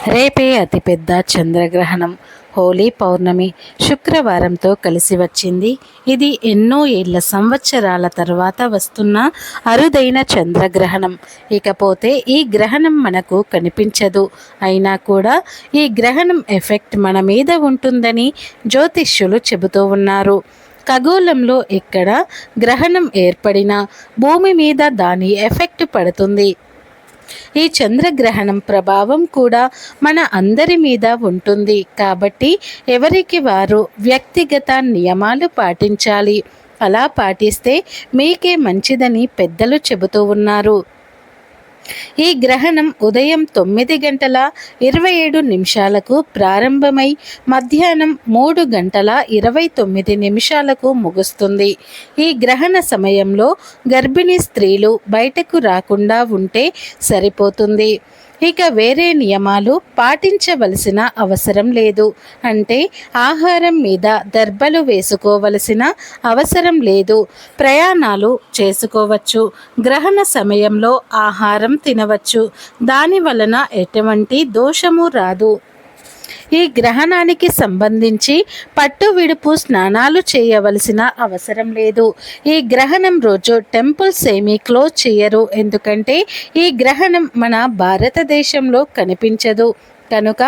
రేపే అతిపెద్ద చంద్రగ్రహణం. హోలీ పౌర్ణమి శుక్రవారంతో కలిసి వచ్చింది. ఇది ఎన్నో ఏళ్ల సంవత్సరాల తర్వాత వస్తున్న అరుదైన చంద్రగ్రహణం. ఇకపోతే ఈ గ్రహణం మనకు కనిపించదు, అయినా కూడా ఈ గ్రహణం ఎఫెక్ట్ మన మీద ఉంటుందని జ్యోతిష్యులు చెబుతూ ఉన్నారు. ఖగోళంలో ఎక్కడ గ్రహణం ఏర్పడినా భూమి మీద దాని ఎఫెక్ట్ పడుతుంది. ఈ చంద్రగ్రహణం ప్రభావం కూడా మన అందరి మీద ఉంటుంది. కాబట్టి ఎవరికి వారు వ్యక్తిగత నియమాలు పాటించాలి. అలా పాటిస్తే మీకే మంచిదని పెద్దలు చెబుతూ ఉన్నారు. ఈ గ్రహణం ఉదయం 9:27 ప్రారంభమై మధ్యాహ్నం 3:29 ముగుస్తుంది. ఈ గ్రహణ సమయంలో గర్భిణీ స్త్రీలు బయటకు రాకుండా ఉంటే సరిపోతుంది. ఇక వేరే నియమాలు పాటించవలసిన అవసరం లేదు. అంటే ఆహారం మీద దర్బలు వేసుకోవలసిన అవసరం లేదు. ప్రయాణాలు చేసుకోవచ్చు. గ్రహణ సమయంలో ఆహారం తినవచ్చు. దాని వలన ఎటువంటి దోషము రాదు. ఈ గ్రహణానికి సంబంధించి పట్టు విడుపు స్నానాలు చేయవలసిన అవసరం లేదు. ఈ గ్రహణం రోజు టెంపుల్స్ ఏమీ క్లోజ్ చేయరు. ఎందుకంటే ఈ గ్రహణం మన భారతదేశంలో కనిపించదు కనుక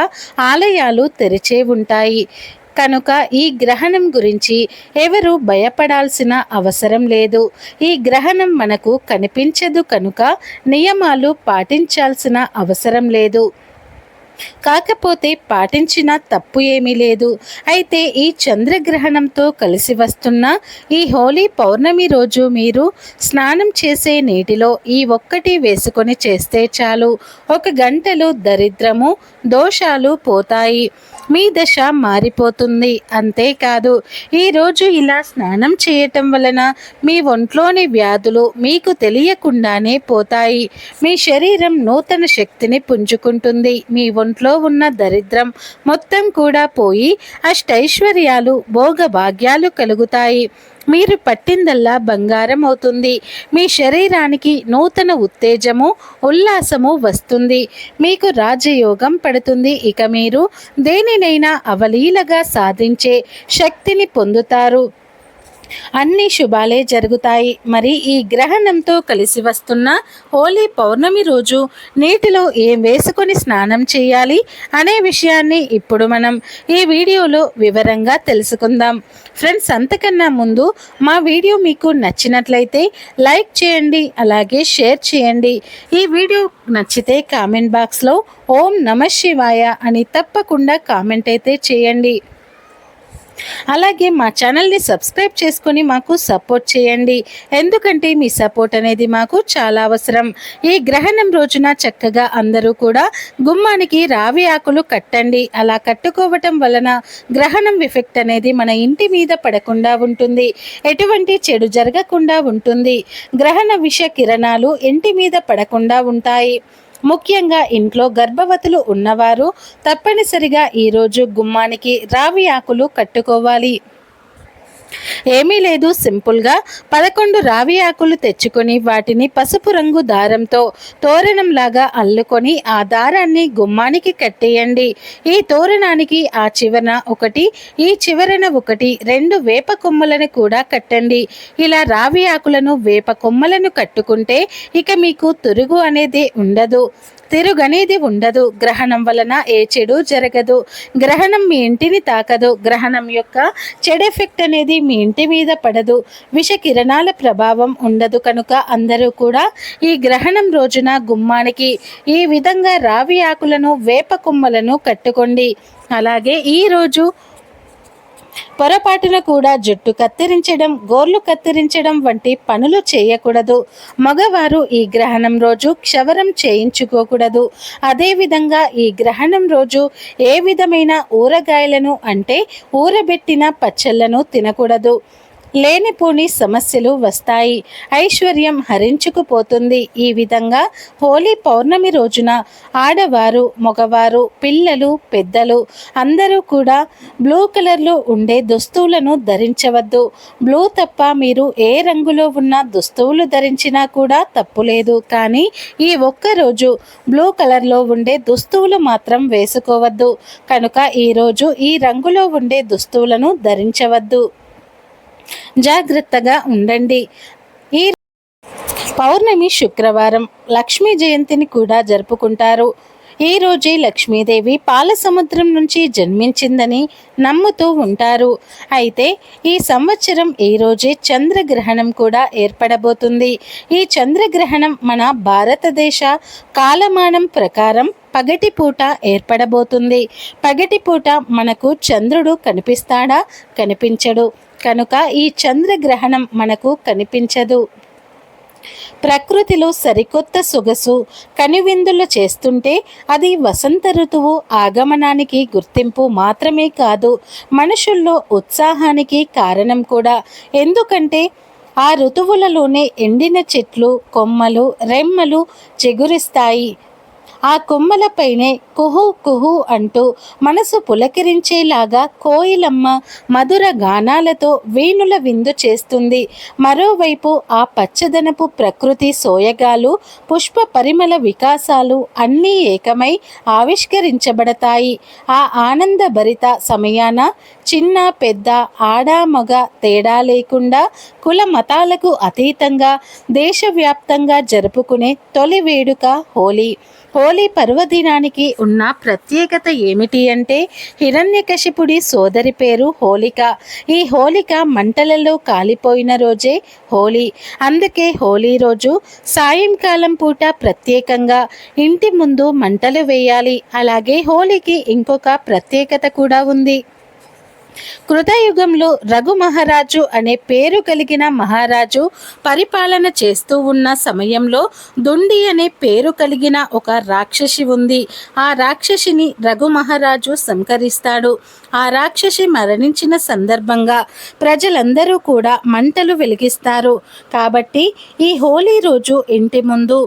ఆలయాలు తెరిచే ఉంటాయి. కనుక ఈ గ్రహణం గురించి ఎవరు భయపడాల్సిన అవసరం లేదు. ఈ గ్రహణం మనకు కనిపించదు కనుక నియమాలు పాటించాల్సిన అవసరం లేదు. కాకపోతే పాటించిన తప్పు ఏమీ లేదు. అయితే ఈ చంద్రగ్రహణంతో కలిసి వస్తున్న ఈ హోలీ పౌర్ణమి రోజు మీరు స్నానం చేసే నీటిలో ఈ ఒక్కటి వేసుకొని చేస్తే చాలు. 1 గంటలో దరిద్రము దోషాలు పోతాయి. మీ దశ మారిపోతుంది. అంతేకాదు ఈరోజు ఇలా స్నానం చేయటం వలన మీ ఒంట్లోని వ్యాధులు మీకు తెలియకుండానే పోతాయి. మీ శరీరం నూతన శక్తిని పుంజుకుంటుంది. మీ ఒంట్లో ఉన్న దరిద్రం మొత్తం కూడా పోయి అష్టైశ్వర్యాలు భోగభాగ్యాలు కలుగుతాయి. మీరు పట్టిందల్లా బంగారం అవుతుంది. మీ శరీరానికి నూతన ఉత్తేజము ఉల్లాసము వస్తుంది. మీకు రాజయోగం పడుతుంది. ఇక మీరు దేనినైనా అవలీలగా సాధించే శక్తిని పొందుతారు. అన్ని శుభాలే జరుగుతాయి. మరి ఈ గ్రహణంతో కలిసి వస్తున్న హోలీ పౌర్ణమి రోజు నీటిలో ఏం వేసుకొని స్నానం చేయాలి అనే విషయాన్ని ఇప్పుడు మనం ఈ వీడియోలో వివరంగా తెలుసుకుందాం. ఫ్రెండ్స్, అంతకన్నా ముందు మా వీడియో మీకు నచ్చినట్లయితే లైక్ చేయండి, అలాగే షేర్ చేయండి. ఈ వీడియో నచ్చితే కామెంట్ బాక్స్లో ఓం నమః శివాయ అని తప్పకుండా కామెంట్ అయితే చేయండి. అలాగే మా ఛానల్ని సబ్స్క్రైబ్ చేసుకొని మాకు సపోర్ట్ చేయండి. ఎందుకంటే మీ సపోర్ట్ అనేది మాకు చాలా అవసరం. ఈ గ్రహణం రోజున చక్కగా అందరూ కూడా గుమ్మానికి రావి ఆకులు కట్టండి. అలా కట్టుకోవటం వలన గ్రహణం ఎఫెక్ట్ అనేది మన ఇంటి మీద పడకుండా ఉంటుంది. ఎటువంటి చెడు జరగకుండా ఉంటుంది. గ్రహణ విష కిరణాలు ఇంటి మీద పడకుండా ఉంటాయి. ముఖ్యంగా ఇంట్లో గర్భవతులు ఉన్నవారు తప్పనిసరిగా ఈరోజు గుమ్మానికి రావి ఆకులు కట్టుకోవాలి. ఏమీ లేదు, సింపుల్గా 11 రావి ఆకులు తెచ్చుకొని వాటిని పసుపు రంగు దారంతో తోరణంలాగా అల్లుకొని ఆ దారాన్ని గుమ్మానికి కట్టేయండి. ఈ తోరణానికి ఆ చివరన ఒకటి, ఈ చివరన ఒకటి 2 వేప కొమ్మలను కూడా కట్టండి. ఇలా రావి ఆకులను వేప కొమ్మలను కట్టుకుంటే ఇక మీకు తిరుగు అనేది ఉండదు. గ్రహణం వలన ఏ చెడు జరగదు. గ్రహణం మీ ఇంటిని తాకదు. గ్రహణం యొక్క చెడు ఎఫెక్ట్ అనేది మీ ఇంటి మీద పడదు. విష కిరణాల ప్రభావం ఉండదు. కనుక అందరూ కూడా ఈ గ్రహణం రోజున గుమ్మానికి ఈ విధంగా రావి ఆకులను వేప కొమ్మలను కట్టుకోండి. అలాగే ఈరోజు పొరపాటున కూడా జుట్టు కత్తిరించడం, గోర్లు కత్తిరించడం వంటి పనులు చేయకూడదు. మగవారు ఈ గ్రహణం రోజు క్షవరం చేయించుకోకూడదు. అదేవిధంగా ఈ గ్రహణం రోజు ఏ విధమైన ఊరగాయలను అంటే ఊరబెట్టిన పచ్చళ్ళను తినకూడదు. లేనిపోని సమస్యలు వస్తాయి, ఐశ్వర్యం హరించుకుపోతుంది. ఈ విధంగా హోలీ పౌర్ణమి రోజున ఆడవారు, మగవారు, పిల్లలు, పెద్దలు అందరూ కూడా బ్లూ కలర్లో ఉండే దుస్తువులను ధరించవద్దు. బ్లూ తప్ప మీరు ఏ రంగులో ఉన్న దుస్తువులు ధరించినా కూడా తప్పులేదు. కానీ ఈ ఒక్కరోజు బ్లూ కలర్లో ఉండే దుస్తువులు మాత్రం వేసుకోవద్దు. కనుక ఈరోజు ఈ రంగులో ఉండే దుస్తువులను ధరించవద్దు. జాగ్రత్తగా ఉండండి. ఈ పౌర్ణమి శుక్రవారం లక్ష్మీ జయంతిని కూడా జరుపుకుంటారు. ఈ రోజే లక్ష్మీదేవి పాల సముద్రం నుంచి జన్మించిందని నమ్ముతూ ఉంటారు. అయితే ఈ సంవత్సరం ఈ రోజే చంద్రగ్రహణం కూడా ఏర్పడబోతుంది. ఈ చంద్రగ్రహణం మన భారతదేశ కాలమానం ప్రకారం పగటిపూట ఏర్పడబోతుంది. పగటిపూట మనకు చంద్రుడు కనిపిస్తాడా? కనిపించడు. కనుక ఈ చంద్రగ్రహణం మనకు కనిపించదు. ప్రకృతిలో సరికొత్త సొగసు కనువిందులు చేస్తుంటే అది వసంత ఋతువు ఆగమనానికి గుర్తింపు మాత్రమే కాదు, మనుషుల్లో ఉత్సాహానికి కారణం కూడా. ఎందుకంటే ఆ ఋతువులలోనే ఎండిన చెట్లు, కొమ్మలు, రెమ్మలు చిగురిస్తాయి. ఆ కొమ్మలపైనే కుహు కుహు అంటూ మనసు పులకిరించేలాగా కోయిలమ్మ మధుర గానాలతో వేణుల విందు చేస్తుంది. మరోవైపు ఆ పచ్చదనపు ప్రకృతి సోయగాలు, పుష్ప పరిమళ వికాసాలు అన్నీ ఏకమై ఆవిష్కరించబడతాయి. ఆ ఆనందభరిత సమయాన చిన్న పెద్ద, ఆడ మగ తేడా లేకుండా కుల మతాలకు అతీతంగా దేశవ్యాప్తంగా జరుపుకునే తొలి వేడుక హోలీ. హోలీ పర్వదినానికి ఉన్న ప్రత్యేకత ఏమిటి అంటే హిరణ్యకశిపుడి సోదరి పేరు హోలిక. ఈ హోలిక మంటలలో కాలిపోయిన రోజే హోలీ. అందుకే హోలీ రోజు సాయంకాలం పూట ప్రత్యేకంగా ఇంటి ముందు మంటలు వేయాలి. అలాగే హోలీకి ఇంకొక ప్రత్యేకత కూడా ఉంది. కృతయుగంలో రఘు మహారాజు అనే పేరు కలిగిన మహారాజు పరిపాలన చేస్తూ ఉన్న సమయంలో దుండి అనే పేరు కలిగిన ఒక రాక్షసి ఉంది. ఆ రాక్షసిని రఘు మహారాజు సంహరిస్తాడు. ఆ రాక్షసి మరణించిన సందర్భంగా ప్రజలందరూ కూడా మంటలు వెలిగిస్తారు. కాబట్టి ఈ హోలీ రోజు ఇంటి ముందు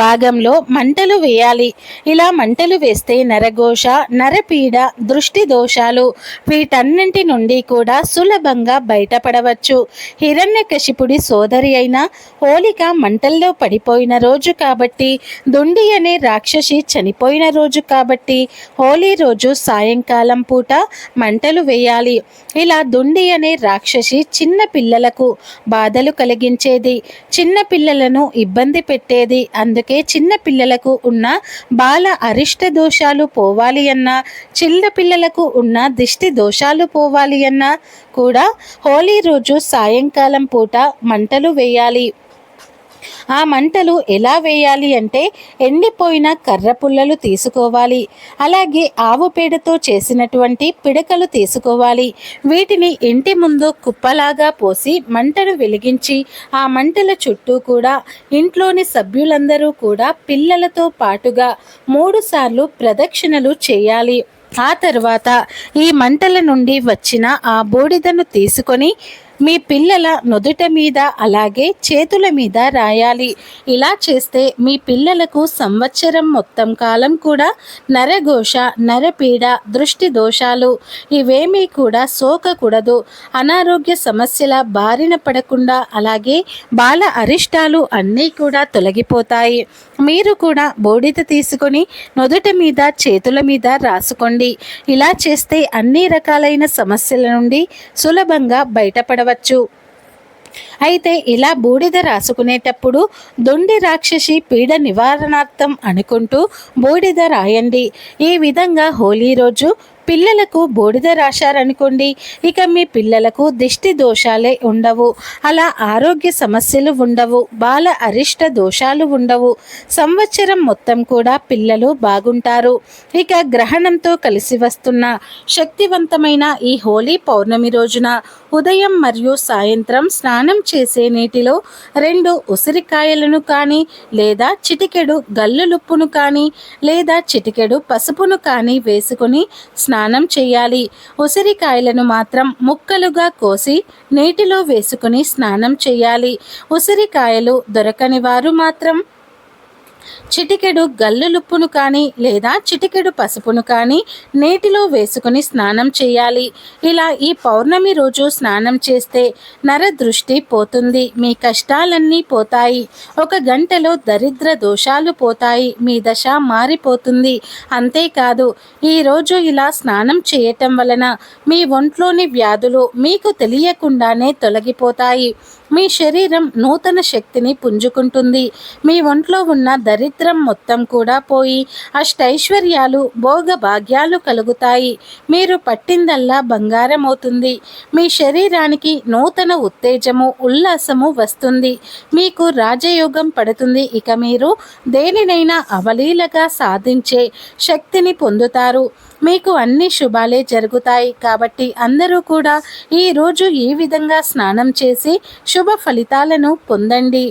భాగంలో మంటలు వేయాలి. ఇలా మంటలు వేస్తే నరఘోష, నరపీడ, దృష్టి దోషాలు వీటన్నింటి నుండి కూడా సులభంగా బయటపడవచ్చు. హిరణ్యకశిపుడి సోదరి అయిన హోలిక మంటల్లో పడిపోయిన రోజు కాబట్టి, దుండి అనే రాక్షసి చనిపోయిన రోజు కాబట్టి హోలీ రోజు సాయంకాలం పూట మంటలు వేయాలి. ఇలా దుండి అనే రాక్షసి చిన్న పిల్లలకు బాధలు కలిగించేది, చిన్న పిల్లలను ఇబ్బంది పెట్టేది. అందుకే చిన్న పిల్లలకు ఉన్న బాల అరిష్ట దోషాలు పోవాలి అన్నా, చిన్న పిల్లలకు ఉన్న దిష్టి దోషాలు పోవాలి అన్నా కూడా హోలీ రోజు సాయంకాలం పూట మంటలు వేయాలి. ఆ మంటలు ఎలా వేయాలి అంటే ఎండిపోయిన కర్ర పుల్లలు తీసుకోవాలి. అలాగే ఆవు పేడతో చేసినటువంటి పిడకలు తీసుకోవాలి. వీటిని ఇంటి ముందు కుప్పలాగా పోసి మంటను వెలిగించి ఆ మంటల చుట్టూ కూడా ఇంట్లోని సభ్యులందరూ కూడా పిల్లలతో పాటుగా 3 సార్లు ప్రదక్షిణలు చేయాలి. ఆ తర్వాత ఈ మంటల నుండి వచ్చిన ఆ బూడిదను తీసుకొని మీ పిల్లల నుదుట మీద అలాగే చేతుల మీద రాయాలి. ఇలా చేస్తే మీ పిల్లలకు సంవత్సరం మొత్తం కాలం కూడా నరఘోష, నరపీడ, దృష్టి దోషాలు ఇవేమీ కూడా సోకకూడదు. అనారోగ్య సమస్యల బారిన పడకుండా అలాగే బాల అరిష్టాలు అన్నీ కూడా తొలగిపోతాయి. మీరు కూడా బూడిద తీసుకొని నుదుట మీద, చేతుల మీద రాసుకోండి. ఇలా చేస్తే అన్ని రకాలైన సమస్యల నుండి సులభంగా బయటపడవచ్చు. అయితే ఇలా బూడిద రాసుకునేటప్పుడు దొండి రాక్షసి పీడ నివారణార్థం అనుకుంటూ బూడిద రాయండి. ఈ విధంగా హోలీ రోజు పిల్లలకు బూడిద రాశారనుకోండి, ఇక మీ పిల్లలకు దిష్టి దోషాలే ఉండవు, అలా ఆరోగ్య సమస్యలు ఉండవు, బాల అరిష్ట దోషాలు ఉండవు. సంవత్సరం మొత్తం కూడా పిల్లలు బాగుంటారు. ఇక గ్రహణంతో కలిసి వస్తున్న శక్తివంతమైన ఈ హోలీ పౌర్ణమి రోజున ఉదయం మరియు సాయంత్రం స్నానం చేసే నీటిలో 2 ఉసిరికాయలను కానీ లేదా చిటికెడు గల్లులుప్పును కానీ లేదా చిటికెడు పసుపును కానీ వేసుకుని స్నానం చేయాలి. ఉసిరికాయలను మాత్రం ముక్కలుగా కోసి నీటిలో వేసుకుని స్నానం చేయాలి. ఉసిరికాయలు దొరకని వారు మాత్రం చిటికెడు గల్లులుప్పును కానీ లేదా చిటికెడు పసుపును కానీ నీటిలో వేసుకుని స్నానం చేయాలి. ఇలా ఈ పౌర్ణమి రోజు స్నానం చేస్తే నర దృష్టి పోతుంది, మీ కష్టాలన్నీ పోతాయి. 1 గంటలో దరిద్ర దోషాలు పోతాయి, మీ దశ మారిపోతుంది. అంతేకాదు, ఈరోజు ఇలా స్నానం చేయటం వలన మీ ఒంట్లోని వ్యాధులు మీకు తెలియకుండానే తొలగిపోతాయి. మీ శరీరం నూతన శక్తిని పుంజుకుంటుంది. మీ ఒంట్లో ఉన్న దరిద్రం మొత్తం కూడా పోయి అష్టైశ్వర్యాలు భోగ భాగ్యాలు కలుగుతాయి. మీరు పట్టిందల్లా బంగారం అవుతుంది. మీ శరీరానికి నూతన ఉత్తేజము ఉల్లాసము వస్తుంది. మీకు రాజయోగం పడుతుంది. ఇక మీరు దేనినైనా అవలీలగా సాధించే శక్తిని పొందుతారు. మీకు అన్ని శుభాలే జరుగుతాయి. కాబట్టి అందరూ కూడా ఈరోజు ఈ విధంగా స్నానం చేసి శుభ ఫలితాలను పొందండి.